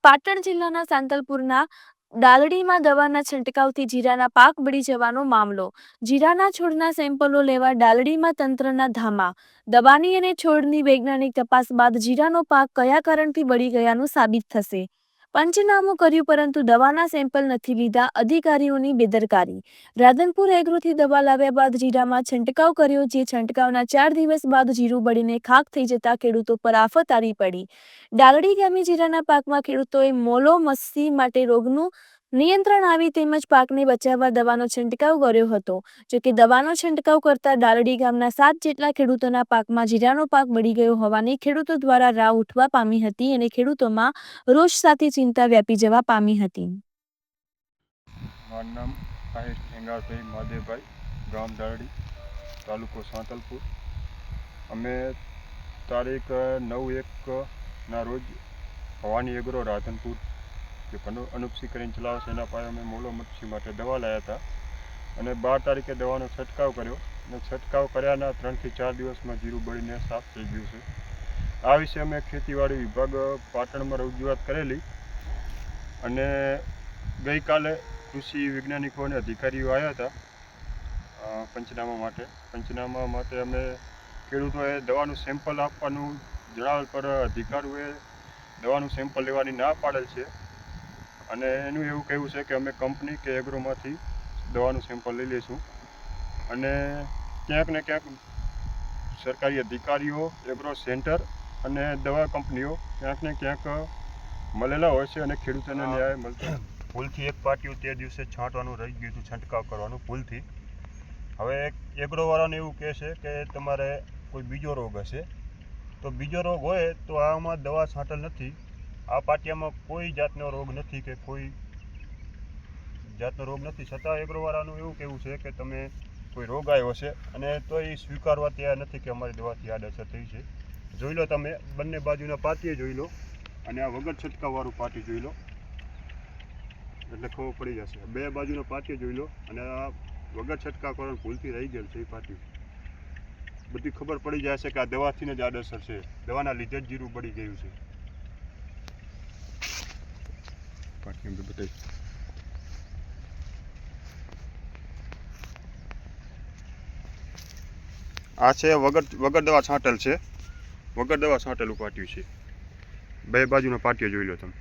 પાટણ જિલ્લાના સાંતલપુરના ડાલડીમાં દવાના છંટકાવથી જીરાના પાક બળી જવાનો મામલો. જીરાના છોડના સેમ્પલો લેવા ડાલડીમાં તંત્રના ધામા. દવાની અને છોડની વૈજ્ઞાનિક તપાસ બાદ જીરાનો પાક કયા કારણથી બળી ગયાનું સાબિત થશે. પંચનામું કર્યું પરંતુ દવાના સેમ્પલ નથી લીધા, અધિકારીઓની બેદરકારી. રાધનપુર એગ્રોથી દવા લાવ્યા બાદ જીરામાં છંટકાવ કર્યો, જે છંટકાવના 4 દિવસ બાદ જીરું બળીને ખાખ થઈ જતા ખેડૂતો પર આફત આવી પડી. ડાલડી ગામે જીરાના પાકમાં ખેડૂતોએ મોલો-મસ્સી માટે રોગનું નિયંત્રણ આવી તેમજ પાકને બચાવવા દવાનો છંટકાવ કર્યો હતો. જોકે દવાનો છંટકાવ કરતા ડાલડી ગામના 7 જેટલા ખેડૂતોના પાકમાં જીરાનો પાક બળી ગયો હોવાની ખેડૂતો દ્વારા રાવ ઉઠવા પામી હતી અને ખેડૂતોમાં રોષ સાથે ચિંતા વ્યાપી જવા પામી હતી. મારું નામ આહિર ઠેંગારભાઈ મહાદેવભાઈ, ગામ ડાલડી, તાલુકો સાંતલપુર. અમે તારીખ 9/1 રોજ ભવાની એગ્રો રાધનપુર જે અનુપસિંહ કરીને ચલાવે છે એના પાસે અમે મોલો મચ્છી માટે દવા લાવ્યા હતા અને 12 તારીખે દવાનો છંટકાવ કર્યો અને છંટકાવ કર્યાના 3 થી 4 દિવસમાં જીરું બળીને સાફ થઈ ગયું છે. આ વિશે અમે ખેતીવાડી વિભાગ પાટણમાં રજૂઆત કરેલી અને ગઈકાલે કૃષિ વૈજ્ઞાનિકો અને અધિકારીઓ આવ્યા હતા પંચનામા માટે અમે ખેડૂતોએ દવાનું સેમ્પલ આપવાનું જણાવેલ પર અધિકારીઓએ દવાનું સેમ્પલ લેવાની ના પાડેલ છે અને એનું એવું કહેવું છે કે અમે કંપની કે એગ્રોમાંથી દવાનું સેમ્પલ લઈ લઈશું અને ક્યાંક ને ક્યાંક સરકારી અધિકારીઓ, એગ્રો સેન્ટર અને દવા કંપનીઓ ક્યાંક ને ક્યાંક મળેલા હોય છે અને ખેડૂતોને ન્યાય મળતો. ભૂલથી એક પાટિયું તે દિવસે છાંટવાનું રહી ગયું હતું, છંટકાવ કરવાનું ભૂલથી. હવે એગ્રોવાળાને એવું કહે છે કે તમારે કોઈ બીજો રોગ હશે, તો બીજો રોગ હોય તો આમાં દવા છાંટેલ નથી. આ પાટિયામાં કોઈ જાતનો રોગ નથી કે કોઈ જાતનો રોગ નથી, છતાં એગ્રોવાળાનું એવું કહેવું છે કે તમે કોઈ રોગ આવ્યો છે અને તો એ સ્વીકારવા તૈયાર નથી કે અમારી દવાથી આડઅસર થઈ છે. જોઈ લો તમે, બંને બાજુના પાટીએ જોઈ લો અને આ વગર છંટકાવવાળું પાટી જોઈ લો એટલે ખબર પડી જશે. બે બાજુના પાટીએ જોઈ લો અને આ વગર છંટકાવ કરવાનું ભૂલથી રહી ગયેલ છે. એ પાટી બધી ખબર પડી જાય છે કે આ દવાથી જ આડઅસર છે, દવાના લીધે જ જીરું બળી ગયું છે. આ છે વગર દવા છાંટેલ છે, વગર દવા છાંટેલું પાટિયું છે. બે બાજુનો પાટિયો જોઈ લો તમે.